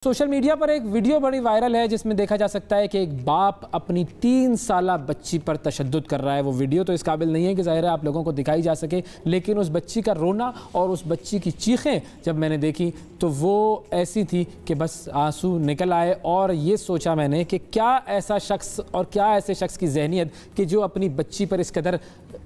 Social media पर एक video बड़ी वायरल है जिसमें देखा जा सकता है कि एक बाप अपनी 3 साला बच्ची पर तशद्दुद कर रहा है। वो वीडियो तो इस काबिल नहीं है कि ज़ाहिर है आप लोगों को दिखाई जा सके, लेकिन उस बच्ची का रोना और उस बच्ची की चीखें जब मैंने देखी तो वो ऐसी थी कि बस आंसू निकल आए। और ये सोचा मैंने कि क्या ऐसा शख्स और क्या ऐसे शख्स की जहनीत कि जो अपनी बच्ची पर इस कदर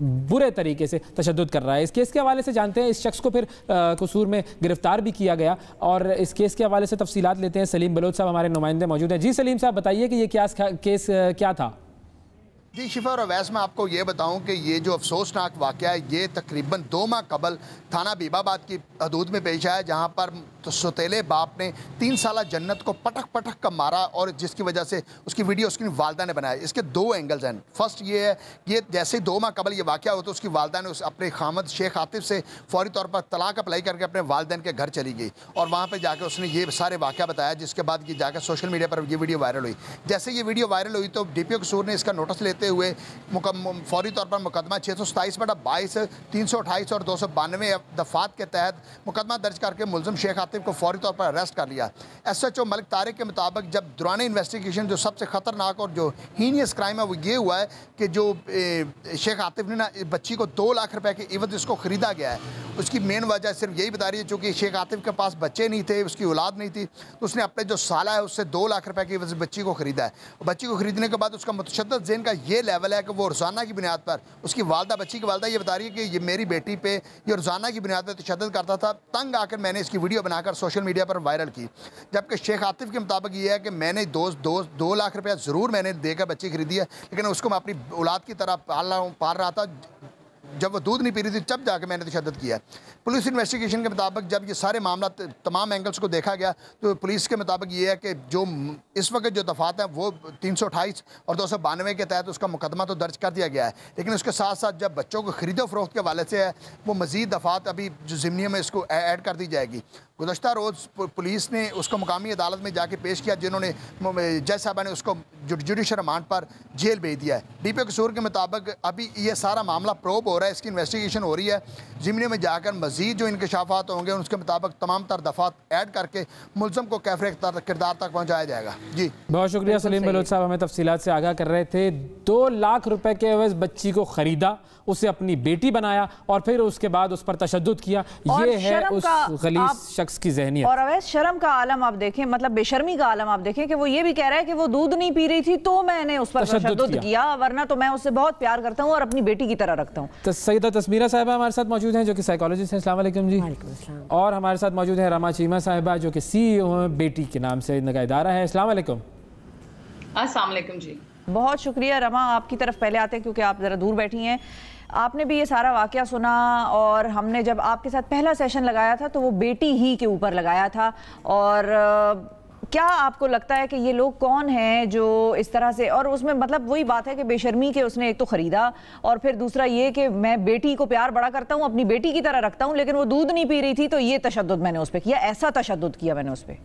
बुरे तरीके से तशद्दुद कर रहा है। इस केस के हवाले से जानते हैं, इस शख्स को फिर कसूर में गिरफ्तार भी किया गया और इस केस के हवाले से तफसीलात लेते हैं। सलीम बलोच साहब हमारे नुमाइंदे मौजूद हैं। जी सलीम साहब, बताइए कि ये केस क्या था? जी शिफा और अवैस, मैं आपको ये बताऊं कि ये जो अफसोसनाक वाक़या है ये तकरीबन 2 माह कबल थाना बीबाबाद की हदूद में पेश आया, जहां पर तो सौतेले बाप ने 3 साला जन्नत को पटक पटक कर मारा और जिसकी वजह से उसकी वीडियो उसकी वालदा ने बनाया। इसके 2 एंगल्स हैं। फर्स्ट ये है कि जैसे ही 2 माह कबल ये वाक़या हो तो उसकी वालदा ने अपने खामद शेख आतिफ से फौरी तौर पर तलाक अप्लाई करके अपने वालदैन के घर चली गई और वहाँ पर जाकर उसने ये सारे वाक़या बताया, जिसके बाद ये जाकर सोशल मीडिया पर ये वीडियो वायरल हुई। जैसे ये वीडियो वायरल हुई तो DPO कसूर ने इसका नोटिस लेते हुए फौरी तौर पर मुकदमा 627/22, 328 और 292 दफात के तहत मुकदमा दर्ज करके मुलजिम शेख आतिफ को फौरी तौर पर अरेस्ट कर लिया। SHO मलिक तारिक के मुताबिक जब दौरान इन्वेस्टिगेशन जो सबसे ख़तरनाक और जो हीनियस क्राइम है वो ये हुआ है कि जो शेख आतिफ ने ना बच्ची को 2 लाख रुपए के इवज इसको ख़रीदा गया है। उसकी मेन वजह सिर्फ यही बता रही है, चूँकि शेख आतिफ के पास बच्चे नहीं थे, उसकी औलाद नहीं थी, तो उसने अपने जो साला है उससे 2 लाख रुपए की बच्ची को ख़रीदा है। बच्ची को ख़रीदने के बाद उसका मुतशद्दिद ज़हन का ये लेवल है कि वो रोज़ाना की बुनियाद पर उसकी वालदा, बच्ची की वालदा ये बता रही है कि ये मेरी बेटी पे ये रोज़ाना की बुनियाद पर तशद्दुद करता था। तंग आकर मैंने इसकी वीडियो बनाकर सोशल मीडिया पर वायरल की। जबकि शेख आतिफ के मुताबिक ये है कि मैंने 2 लाख रुपया ज़रूर मैंने देकर बच्ची खरीदी है, लेकिन उसको मैं अपनी औलाद की तरह पाल रहा था। जब वो दूध नहीं पी रही थी तब जाके मैंने तशद्दुद किया। पुलिस इन्वेस्टिगेशन के मुताबिक जब ये सारे मामला तमाम एंगल्स को देखा गया तो पुलिस के मुताबिक ये है कि जो इस वक्त जो दफात हैं वो 328 और 292 के तहत उसका मुकदमा तो दर्ज कर दिया गया है, लेकिन उसके साथ साथ जब बच्चों को खरीदो फरोख्त के हवाले से है वो मज़ीद दफात अभी जो ज़िम्नी में इसको ऐड कर दी जाएगी। गुज़श्ता रोज़ पुलिस ने उसको मुकामी अदालत में जाके पेश किया, जिन्होंने जज साहबा ने उसको जुडिशल रिमांड पर जेल भेज दिया है। DPO कसूर के मुताबिक अभी ये सारा मामला प्रोब हो रहा है, इसकी इन्वेस्टिगेशन हो रही है। ज़िम्नी में जाकर मज़ीद जो इंकशाफात होंगे उसके मुताबिक तमाम तर दफात ऐड करके मुलज़म को कैफरे किरदार तक पहुँचाया जाएगा। जी बहुत शुक्रिया सलीम बलोच साहब, हमें तफसीलात से आगाह कर रहे थे। 2 लाख रुपए के एवज बच्ची को ख़रीदा, उसे अपनी बेटी बनाया और फिर उसके बाद उस पर तशद्दुद किया। ये है उस गलीज़ शख्स की ज़हनियत। और अवैस शर्म का आलम आप देखें, मतलब बेशर्मी का आलम आप देखें कि वो ये भी कह रहा है कि वो दूध नहीं पी रही थी तो मैंने उस पर तशद्दुद किया, वरना तो मैं उससे बहुत प्यार करता हूँ और अपनी बेटी की तरह रखता हूँ। तो सैयदा तस्मीरा साहिबा हमारे साथ मौजूद हैं जो कि साइकोलॉजिस्ट हैं। अस्सलाम वालेकुम जी। और हमारे साथ मौजूद है रमा चीमा साहिबा जो कि CEO हैं बेटी के नाम से इनका इदारा है। अस्सलाम वालेकुम। अस्सलाम वालेकुम जी। बहुत शुक्रिया रमा, आपकी तरफ पहले आते हैं क्योंकि आप ज़रा दूर बैठी हैं। आपने भी ये सारा वाक़या सुना और हमने जब आपके साथ पहला सेशन लगाया था तो वो बेटी ही के ऊपर लगाया था। और क्या आपको लगता है कि ये लोग कौन हैं जो इस तरह से, और उसमें मतलब वही बात है कि बेशर्मी के उसने एक तो ख़रीदा और फिर दूसरा ये कि मैं बेटी को प्यार बड़ा करता हूँ, अपनी बेटी की तरह रखता हूँ, लेकिन वो दूध नहीं पी रही थी तो ये तशद्दुद मैंने उस पर किया, ऐसा तशद्दुद किया मैंने उस पर।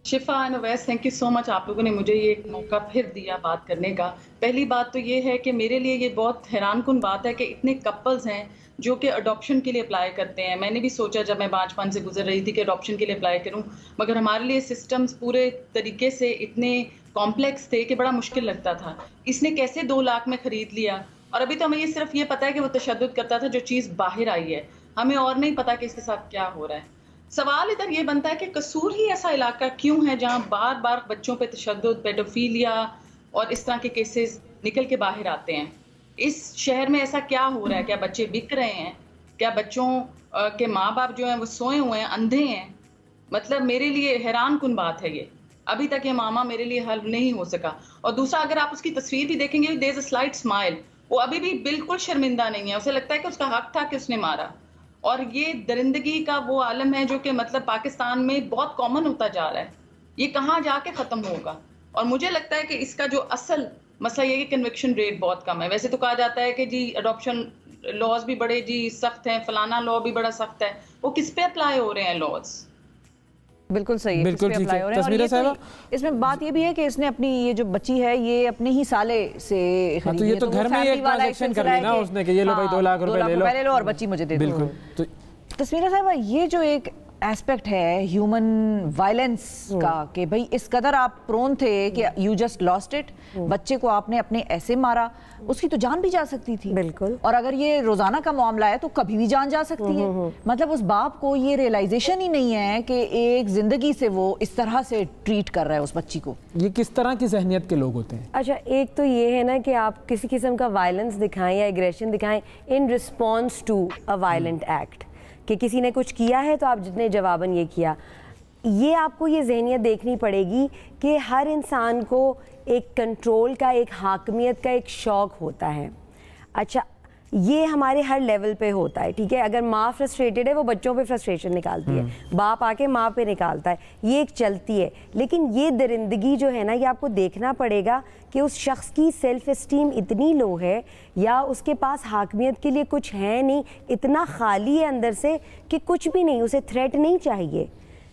शिफा and Awais, thank you so much, आप लोगों ने मुझे ये एक मौका फिर दिया बात करने का। पहली बात तो ये है कि मेरे लिए ये बहुत हैरानकुन बात है कि इतने कपल्स हैं जो कि अडॉप्शन के लिए अप्लाई करते हैं। मैंने भी सोचा जब मैं बांचपन से गुजर रही थी कि अडॉप्शन के लिए अप्लाई करूं, मगर हमारे लिए सिस्टम्स पूरे तरीके से इतने कॉम्प्लेक्स थे कि बड़ा मुश्किल लगता था। इसने कैसे 2 लाख में ख़रीद लिया? और अभी तो हमें ये सिर्फ ये पता है कि वो तशद्दुद करता था, जो चीज़ बाहर आई है हमें और नहीं पता कि इसके साथ क्या हो रहा है। सवाल इधर ये बनता है कि कसूर ही ऐसा इलाका क्यों है जहाँ बार बार बच्चों पे तशद्दुद, पेडोफीलिया और इस तरह के केसेस निकल के बाहर आते हैं। इस शहर में ऐसा क्या हो रहा है? क्या बच्चे बिक रहे हैं? क्या बच्चों के माँ बाप जो हैं वो सोए हुए हैं, अंधे हैं? मतलब मेरे लिए हैरान कुन बात है ये। अभी तक ये मामा मेरे लिए हल नहीं हो सका। और दूसरा, अगर आप उसकी तस्वीर भी देखेंगे, there is a slight smile, वो अभी भी बिल्कुल शर्मिंदा नहीं है। उसे लगता है कि उसका हक था कि उसने मारा। और ये दरिंदगी का वो आलम है जो कि मतलब पाकिस्तान में बहुत कॉमन होता जा रहा है। ये कहाँ जाके ख़त्म होगा? और मुझे लगता है कि इसका जो असल मसला ये कि कन्विक्शन रेट बहुत कम है। वैसे तो कहा जाता है कि जी अडॉप्शन लॉज भी बड़े जी सख्त हैं, फलाना लॉ भी बड़ा सख्त है, वो किस पे अप्लाई हो रहे हैं लॉज? बिल्कुल सही है, बिल्कुल ठीक है। तस्मीरा साहिबा, इसमें बात ये भी है कि इसने अपनी ये जो बच्ची है ये अपने ही साले से खरीदी है, तो ये तो घर में एक ट्रांजैक्शन कर ली ना उसने कि ये लो भाई 2 लाख रुपए ले लो और बच्ची मुझे दे दो। बिल्कुल। तस्मीरा साहिबा, ये जो एक एस्पेक्ट है ह्यूमन वायलेंस का कि भाई इस कदर आप प्रोन थे कि यू जस्ट लॉस्ट इट, बच्चे को आपने अपने ऐसे मारा, उसकी तो जान भी जा सकती थी। बिल्कुल। और अगर ये रोजाना का मामला है तो कभी भी जान जा सकती है। मतलब उस बाप को ये रियलाइजेशन ही नहीं है कि एक जिंदगी से वो इस तरह से ट्रीट कर रहा है उस बच्ची को। ये किस तरह की जहनियत के लोग होते हैं? अच्छा, एक तो ये है ना कि आप किसी किस्म का वायलेंस दिखाएं या एग्रेशन दिखाएं in response to a violent act, कि किसी ने कुछ किया है तो आप जितने जवाबन ये किया। ये आपको ये जहनियत देखनी पड़ेगी कि हर इंसान को एक कंट्रोल का, एक हाकमियत का एक शौक़ होता है। अच्छा, ये हमारे हर लेवल पे होता है, ठीक है। अगर माँ फ्रस्ट्रेटेड है वो बच्चों पे फ्रस्ट्रेशन निकालती है, बाप आके माँ पे निकालता है, ये एक चलती है। लेकिन ये दरिंदगी जो है ना, ये आपको देखना पड़ेगा कि उस शख्स की सेल्फ इस्टीम इतनी लो है या उसके पास हाकमियत के लिए कुछ है नहीं, इतना खाली है अंदर से कि कुछ भी नहीं, उसे थ्रेट नहीं चाहिए।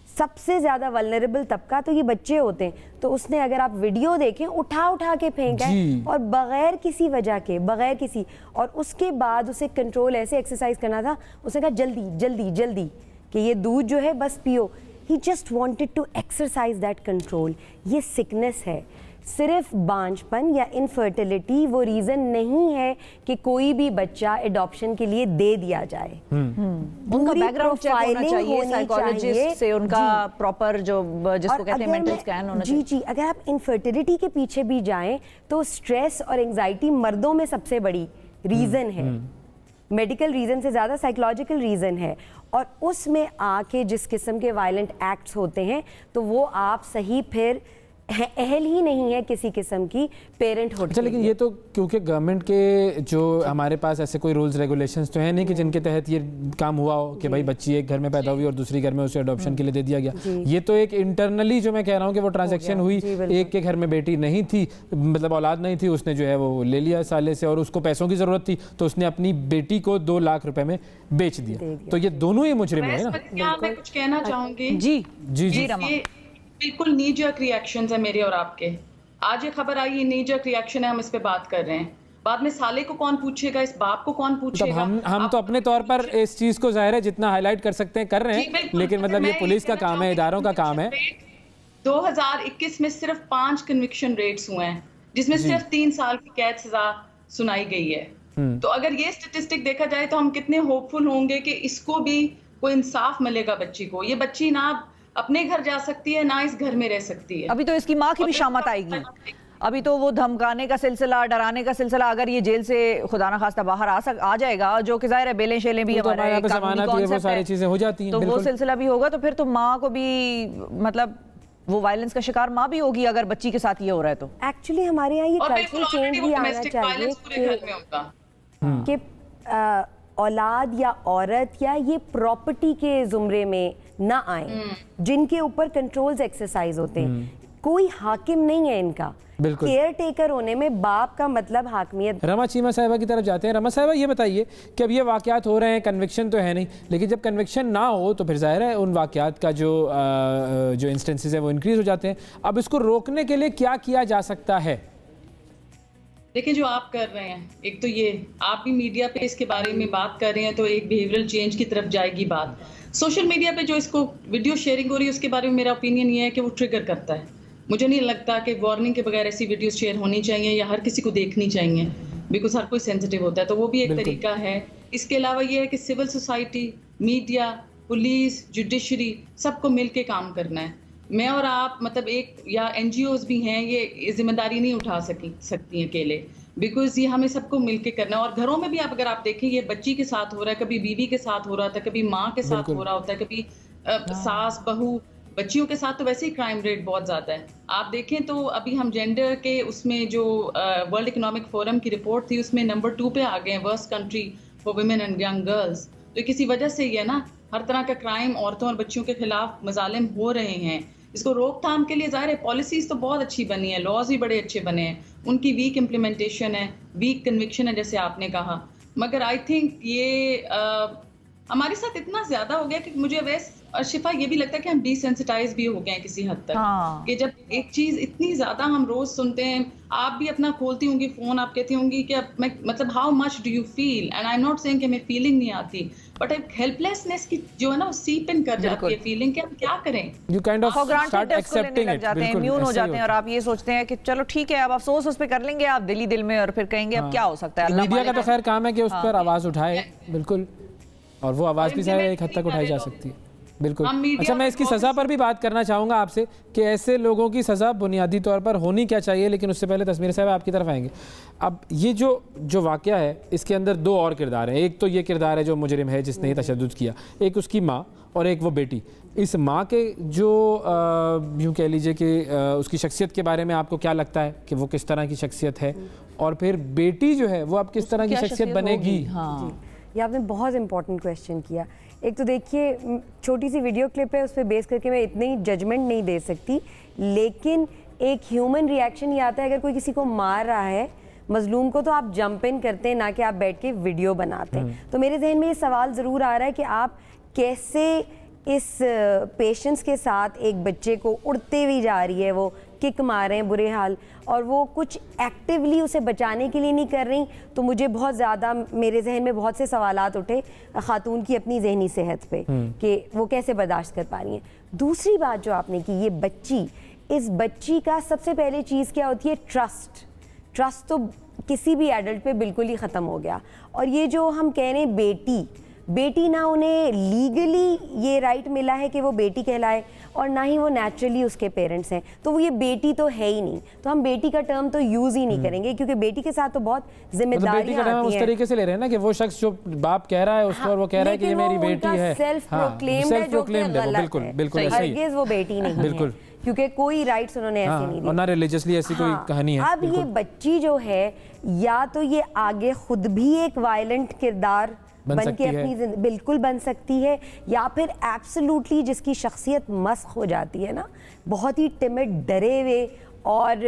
सबसे ज़्यादा वल्नरेबल तबका तो ये बच्चे होते हैं। तो उसने, अगर आप वीडियो देखें, उठा उठा के फेंका है और बग़ैर किसी वजह के, बग़ैर किसी, और उसके बाद उसे कंट्रोल ऐसे एक्सरसाइज करना था, उसने कहा जल्दी जल्दी जल्दी कि ये दूध जो है बस पियो। He just wanted to exercise that control. ये सिकनेस है। सिर्फ बांझपन या इनफर्टिलिटी वो रीज़न नहीं है कि कोई भी बच्चा एडॉप्शन के लिए दे दिया जाए। उनका बैकग्राउंड चेक होना चाहिए, साइकोलॉजिस्ट से उनका प्रॉपर जो जिसको कहते हैं मेंटल स्कैन होना चाहिए। जी, अगर आप इनफर्टिलिटी के पीछे भी जाएं तो स्ट्रेस और एंजाइटी मर्दों में सबसे बड़ी रीज़न है। मेडिकल रीज़न से ज़्यादा साइकोलॉजिकल रीज़न है। और उसमें आके जिस किस्म के वायलेंट एक्ट्स होते हैं तो वो आप सही फिर अहल ही नहीं है किसी किस्म की पेरेंटहुड। अच्छा, लेकिन ये तो क्योंकि गवर्नमेंट के जो हमारे पास ऐसे कोई रूल्स रेगुलेशंस तो है नहीं कि जिनके तहत ये काम हुआ हो कि भाई बच्ची एक घर में पैदा हुई और दूसरी घर में उसे अडॉप्शन के लिए दे दिया गया। ये तो एक इंटरनली जो मैं कह रहा हूँ कि वो ट्रांजैक्शन हुई, एक के घर में बेटी नहीं थी, मतलब औलाद नहीं थी, उसने जो है वो ले लिया साले से और उसको पैसों की जरूरत थी तो उसने अपनी बेटी को 2 लाख रुपए में बेच दिया। तो ये दोनों ही मुजरिम है ना। क्या मैं कुछ कहना चाहूंगी? जी जी जी रमा, बिल्कुल नीजर्क रिएक्शंस है मेरे और आपके। आज ये खबर आई, ये नीजर्क रिएक्शन है, हम इस पे बात कर रहे हैं। बाद में साले को कौन पूछेगा, इस बाप को कौन पूछेगा? हम तो अपने तौर पर इस चीज को जाहिर है जितना हाईलाइट कर सकते हैं कर रहे हैं, लेकिन मतलब ये पुलिस का काम है, इदारों का काम है। 2021 में सिर्फ 5 कन्विक्शन रेट्स हुए हैं जिसमें सिर्फ 3 साल की कैद सजा सुनाई गई है। तो अगर ये स्टेटिस्टिक देखा जाए तो हम कितने होपफुल होंगे कि इसको भी कोई इंसाफ मिलेगा बच्ची को। ये बच्ची ना अपने घर जा सकती है ना इस घर में रह सकती है। अभी तो इसकी माँ की भी शामत आएगी। अभी तो वो धमकाने का सिलसिला, डराने का सिलसिला, अगर ये जेल से खुदा ना खास्ता बाहर आ जाएगा, जो कि जाहिर है बेलें शेलें भी हमारे कानूनी कॉन्सेप्ट है, चीजें हो जाती हैं, तो वो सिलसिला भी होगा। तो फिर तो माँ को भी मतलब वो वायलेंस का शिकार माँ भी होगी अगर बच्ची के साथ ये हो रहा है। तो एक्चुअली हमारे यहाँ ये कल्चरल चेंज भी आना चाहिए कि औलाद या औरत या ये प्रॉपर्टी के जुमरे में ना आए जिनके ऊपर कंट्रोल्स एक्सरसाइज होते हैं। कोई हाकिम नहीं है इनका, केयर टेकर होने में बाप का मतलब हाकमियत। रमा चीमा साहिबा की तरफ जाते हैं। रमा साहिबा, ये बताइए कि अब ये वाकयात हो रहे हैं, कन्विक्शन तो है नहीं, लेकिन जब कन्विक्शन ना हो तो फिर जाहिर है उन वाकयात का जो इंस्टेंसेस है वो इंक्रीज हो जाते हैं। अब इसको रोकने के लिए क्या किया जा सकता है? देखिए, जो आप कर रहे हैं, एक तो ये आप भी मीडिया पे इसके बारे में बात कर रहे हैं तो एक बिहेवियरल चेंज की तरफ जाएगी बात। सोशल मीडिया पे जो इसको वीडियो शेयरिंग हो रही है उसके बारे में मेरा ओपिनियन ये है कि वो ट्रिगर करता है। मुझे नहीं लगता कि वार्निंग के बगैर ऐसी वीडियोस शेयर होनी चाहिए या हर किसी को देखनी चाहिए, बिकॉज हर कोई सेंसिटिव होता है, तो वो भी एक तरीका है। इसके अलावा ये है कि civil society, media, police, judiciary सबको मिल के काम करना है। मैं और आप मतलब एक या NGOs भी हैं, ये जिम्मेदारी नहीं उठा सकती हैं अकेले, बिकॉज ये हमें सबको मिलके करना है। और घरों में भी आप अगर आप देखें, ये बच्ची के साथ हो रहा है, कभी बीवी के साथ हो रहा था, कभी माँ के साथ हो रहा होता है, कभी सास बहू, बच्चियों के साथ तो वैसे ही क्राइम रेट बहुत ज़्यादा है। आप देखें तो अभी हम जेंडर के उसमें जो वर्ल्ड इकोनॉमिक फोरम की रिपोर्ट थी उसमें नंबर 2 पे आ गए, worst country for women and young girls. तो किसी वजह से ही है ना, हर तरह का क्राइम औरतों और बच्चियों के खिलाफ मजालिम हो रहे हैं। इसको रोकथाम के लिए जाहिर है पॉलिसीज तो बहुत अच्छी बनी है, लॉज भी बड़े अच्छे बने हैं, उनकी वीक इम्प्लीमेंटेशन है, वीक कन्विक्शन है जैसे आपने कहा। मगर आई थिंक ये हमारे साथ इतना ज्यादा हो गया कि मुझे वैसे शिफा ये भी लगता है कि हम डिसेंसिटाइज भी हो गए हैं किसी हद तक। कि जब एक चीज इतनी ज्यादा हम रोज सुनते हैं, आप भी अपना खोलती होंगी फोन, आप कहती होंगी कि मैं मतलब how much do you feel, and I am not saying कि हमें फीलिंग नहीं आती, बट एक हेल्पलेसनेस की जो है ना वो सीप इन कर जाती है फीलिंग कि हम क्या करें। You kind of start accepting it, जाते हैं, इम्यून हो जाते हैं और आप ये सोचते हैं कि चलो ठीक है अब अफसोस उस पे कर लेंगे आप दिल ही दिल में, और फिर कहेंगे अब क्या हो सकता है। मीडिया का तो खैर काम है कि उस पर आवाज उठाए, बिल्कुल, और वो आवाज भी शायद एक हद तक उठाई जा सकती है, बिल्कुल। अच्छा, मैं इसकी सज़ा पर भी बात करना चाहूँगा आपसे कि ऐसे लोगों की सज़ा बुनियादी तौर पर होनी क्या चाहिए, लेकिन उससे पहले तस्मीर साहब आपकी तरफ आएंगे। अब ये जो वाक़या है इसके अंदर दो और किरदार हैं। एक तो ये किरदार है जो मुजरिम है जिसने ये तशद्दुद किया, एक उसकी माँ और एक वो बेटी। इस माँ के जो यूँ कह लीजिए कि उसकी शख्सियत के बारे में आपको क्या लगता है कि वो किस तरह की शख्सियत है, और फिर बेटी जो है वो अब किस तरह की शख्सियत बनेगी? हाँ, ये आपने बहुत इंपॉर्टेंट क्वेश्चन किया। एक तो देखिए छोटी सी वीडियो क्लिप है, उस पर बेस करके मैं इतनी जजमेंट नहीं दे सकती, लेकिन एक ह्यूमन रिएक्शन ये आता है अगर कोई किसी को मार रहा है मजलूम को, तो आप जंप इन करते हैं, ना कि आप बैठ के वीडियो बनाते हैं। तो मेरे जहन में ये सवाल ज़रूर आ रहा है कि आप कैसे इस पेशेंस के साथ एक बच्चे को उड़ते हुई जा रही है, वो किक मार रहे हैं बुरे हाल, और वो कुछ एक्टिवली उसे बचाने के लिए नहीं कर रही। तो मुझे बहुत ज़्यादा मेरे जहन में बहुत से सवालात उठे खातून की अपनी जहनी सेहत पे कि वो कैसे बर्दाश्त कर पा रही हैं। दूसरी बात जो आपने की, ये बच्ची, इस बच्ची का सबसे पहले चीज़ क्या होती है? ट्रस्ट तो किसी भी एडल्ट पे बिल्कुल ही ख़त्म हो गया। और ये जो हम कह रहे हैं बेटी ना उन्हें लीगली ये राइट मिला है कि वो बेटी कहलाए, और ना ही वो नेचुरली उसके पेरेंट्स हैं, तो वो ये बेटी तो है ही नहीं। तो हम बेटी का टर्म तो यूज़ ही नहीं करेंगे, क्योंकि बेटी के साथ तो बहुत जिम्मेदारियां आती हैं। उस तरीके से ले रहे हैं ना कि वो शख्स जो बाप कह रहा है उसको, और वो कह रहा है कि ये मेरी बेटी है, सेल्फ प्रोक्लेम्ड है, जो कि गलत है। हरगिज़ वो बेटी नहीं है, क्योंकि कोई राइट्स उन्होंने ऐसे नहीं दिए, और ना रिलीजियसली ऐसी कोई कहानी है। अब ये बच्ची जो है, या तो ये आगे खुद भी एक वायलेंट किरदार बन के अपनी बिल्कुल बन सकती है, या फिर एब्सोल्युटली जिसकी शख्सियत मस्क हो जाती है ना, बहुत ही टिमिड, डरे हुए, और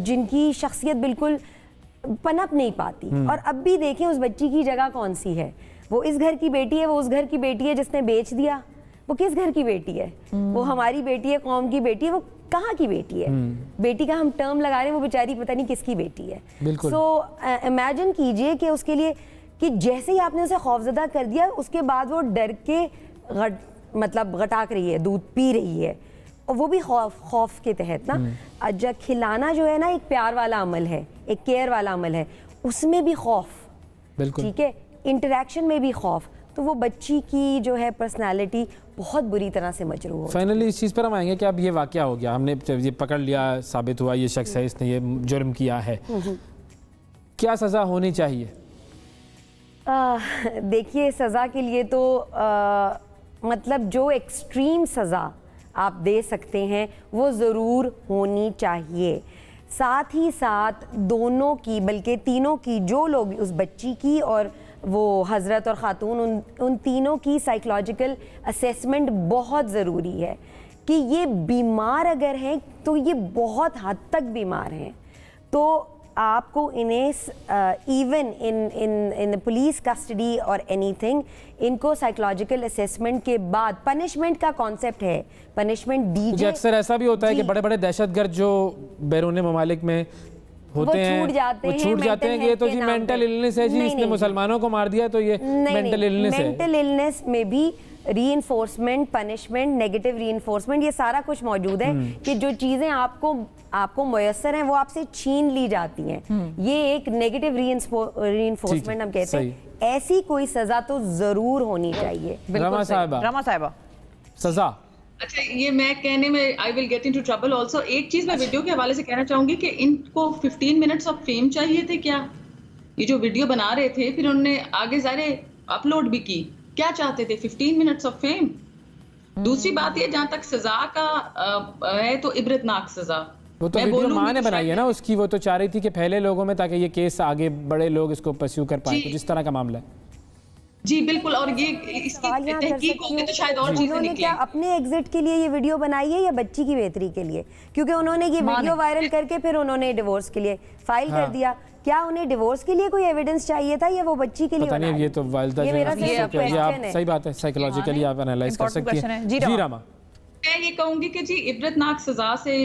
जिनकी शख्सियत बिल्कुल पनप नहीं पाती। और अब भी देखें उस बच्ची की जगह कौन सी है? वो इस घर की बेटी है, वो उस घर की बेटी है जिसने बेच दिया। वो किस घर की बेटी है? वो हमारी बेटी है, कौम की बेटी है, वो कहाँ की बेटी है? बेटी का हम टर्म लगा रहे हैं, वो बेचारी पता नहीं किसकी बेटी है। सो इमेजिन कीजिए कि उसके लिए कि जैसे ही आपने उसे खौफजदा कर दिया, उसके बाद वो डर के मतलब गटाक रही है, दूध पी रही है, और वो भी खौफ के तहत ना। अच्छा, खिलाना जो है ना एक प्यार वाला अमल है, एक केयर वाला अमल है, उसमें भी खौफ, ठीक है, इंटरेक्शन में भी खौफ। तो वो बच्ची की जो है पर्सनालिटी बहुत बुरी तरह से मजरूह हो। फाइनली इस चीज़ पर हम आएंगे कि अब ये वाक़या हो गया, हमने ये पकड़ लिया, साबित हुआ ये शख्स है, इसने ये जुर्म किया है, क्या सज़ा होनी चाहिए? देखिए, सज़ा के लिए तो मतलब जो एक्सट्रीम सज़ा आप दे सकते हैं वो ज़रूर होनी चाहिए। साथ ही साथ दोनों की, बल्कि तीनों की, जो लोग उस बच्ची की और वो हज़रत और ख़ातून, उन तीनों की साइकोलॉजिकल असेसमेंट बहुत ज़रूरी है कि ये बीमार अगर हैं तो ये बहुत हद तक बीमार हैं। तो आपको इन्हें इवन इन पुलिस कस्टडी और एनीथिंग, इनको साइकोलॉजिकल असेसमेंट के बाद पनिशमेंट का कॉन्सेप्ट है, पनिशमेंट दीजिए। अक्सर ऐसा भी होता है कि बड़े बड़े दहशतगर्द जो बैरून ममालिक में होते हैं, छूट जाते हैं कि ये तो जी मेंटल इलनेस है जी, इसने मुसलमानों को मार दिया तो ये मेंटल इलनेस है। मेंटल इलनेस में भी रीइंफोर्समेंट, पनिशमेंट, नेगेटिव रीइंफोर्समेंट, ये सारा कुछ मौजूद है कि जो चीज़ें आपको मुयस्सर हैं वो आपसे छीन ली जाती हैं। ये एक नेगेटिव रीइंफोर्समेंट हम कहते हैं। ऐसी कोई सज़ा तो ज़रूर होनी चाहिए। रमा साहिबा, सज़ा। अच्छा, ये मैं कहने में I will get into trouble also. एक चीज मैं वीडियो के हवाले से कहना चाहूंगी कि इनको 15 मिनट्स ऑफ फेम चाहिए थे क्या? ये जो वीडियो बना रहे थे, फिर उन्होंने आगे ज़ाहिर अपलोड भी की, क्या चाहते थे? 15 मिनट्स ऑफ फेम। दूसरी बात ये, जहाँ तक सजा का है तो इबरतनाक सजा। वो तो वीडियो माँ ने बनाई है ना उसकी, वो तो चाह रही थी कि फैले लोगों में ताकि ये केस आगे बड़े लोग इसको परस्यू कर पाए, तो जिस तरह का मामला है। जी बिल्कुल, और ये इसकी तहकीक होगी तो शायद और चीजें निकलें। क्या अपने एग्जिट के लिए ये वीडियो बनाई है या बच्ची की बेहतरी के लिए? क्योंकि उन्होंने ये वीडियो वायरल करके फिर उन्होंने डिवोर्स के लिए फाइल कर दिया। क्या उन्हें डिवोर्स के लिए कोई एविडेंस चाहिए था या वो बच्ची के लिए? पता नहीं, ये तो वालिदा जी आप सही बात है, साइकोलॉजिकली आप एनालाइज कर सकती हैं। जी रमा, मैं ये कहूंगी कि जी इबरतनाक सजा से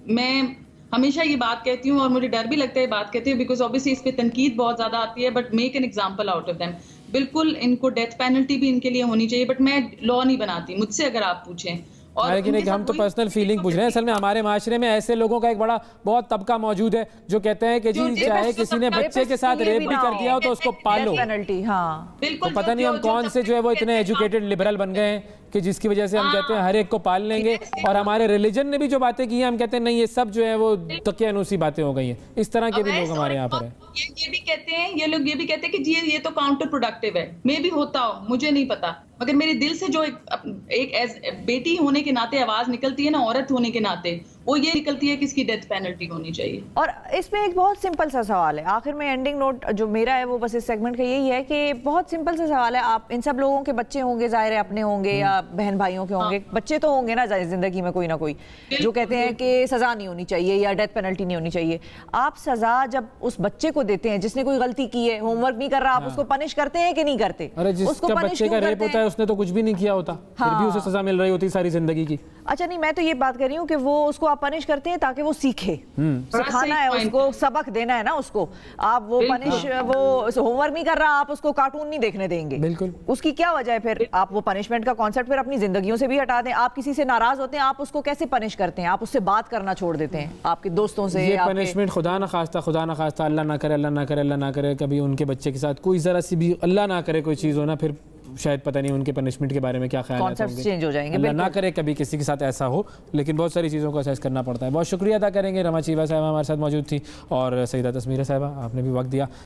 मैं हमेशा ये बात कहती हूँ और मुझे डर भी लगता है बात कहती हूँ, बिकॉज ऑब्वियसली इस पे तनकीद बहुत ज्यादा आती है, but make an example out of them. बिल्कुल इनको डेथ पेनल्टी भी इनके लिए होनी चाहिए, बट मैं लॉ नहीं बनाती, मुझसे अगर आप पूछें। और लेकिन हम तो पर्सनल फीलिंग पूछ रहे हैं। असल में हमारे माशरे में ऐसे लोगों का एक बड़ा बहुत तबका मौजूद है जो कहते हैं कि जी चाहे किसी ने बच्चे के साथ रेप भी कर दिया हो तो उसको पालो। पेनल्टी, हाँ बिल्कुल। तो पता नहीं हम कौन से जो है वो इतने एजुकेटेड लिबरल बन गए हैं कि जिसकी वजह से हम कहते हैं हर एक को पाल लेंगे, और हमारे रिलीजन ने भी जो बातें की हैं हम कहते हैं नहीं ये सब जो है वो तकियानूसी बातें हो गई हैं। इस तरह के भी लोग हमारे यहाँ पर हैं। ये भी कहते हैं, ये लोग ये भी कहते हैं कि जी ये तो काउंटर प्रोडक्टिव है। मे भी होता हो, मुझे नहीं पता, मगर मेरे दिल से जो एक एज बेटी होने के नाते आवाज निकलती है ना, औरत होने के नाते, वो ये निकलती है कि इसकी डेथ पेनल्टी होनी चाहिए। और इसमें एक बहुत सिंपल सा सवाल है, आखिर में एंडिंग नोट जो मेरा है वो बस इस सेगमेंट का यही है कि बहुत सिंपल सा सवाल है। आप इन सब लोगों के बच्चे होंगे, जाहिर है अपने होंगे या बहन भाइयों के होंगे, बच्चे तो होंगे ना जिंदगी में कोई ना कोई, जो कहते हैं कि सजा नहीं होनी चाहिए या डेथ पेनल्टी नहीं होनी चाहिए। आप सजा जब उस बच्चे को देते हैं जिसने कोई गलती की है, होमवर्क नहीं कर रहा, आप उसको पनिश करते हैं कि नहीं करते? अरे जिसका बच्चे का रेप होता है उसने तो कुछ भी नहीं किया होता, फिर भी उसे सजा मिल रही होती सारी जिंदगी की। अच्छा नहीं, मैं तो ये बात कर रही हूँ कि वो उसको आप पनिश करते हैं ताकि वो सीखे, सिखाना है उसको, सबक देना है ना उसको। आप वो पनिश, वो होमवर्क नहीं कर रहा, आप उसको कार्टून नहीं देखने देंगे, बिल्कुल उसकी क्या वजह है? फिर आप वो पनिशमेंट का कॉन्सेप्ट फिर अपनी जिंदगियों से भी हटा दें। आप किसी से नाराज होते हैं, आप उसको कैसे पनिश करते हैं? आप उससे बात करना छोड़ देते हैं आपके दोस्तों से। ये पनिशमेंट खुदा ना खास्ता अल्लाह ना करे, अल्लाह ना करे, अल्लाह ना करे कभी उनके बच्चे के साथ कोई जरा सी भी अल्लाह ना करे कोई चीज़ हो ना, फिर शायद पता नहीं उनके पनिशमेंट के बारे में क्या ख्याल होंगे, चेंज हो जाएंगे। अल्लाह ना करे कभी किसी के साथ ऐसा हो, लेकिन बहुत सारी चीज़ों को असेस करना पड़ता है। बहुत शुक्रिया अदा करेंगे, रमा चीवा साहब हमारे साथ मौजूद थी और सईदा तस्मीरा साहबा, आपने भी वक्त दिया।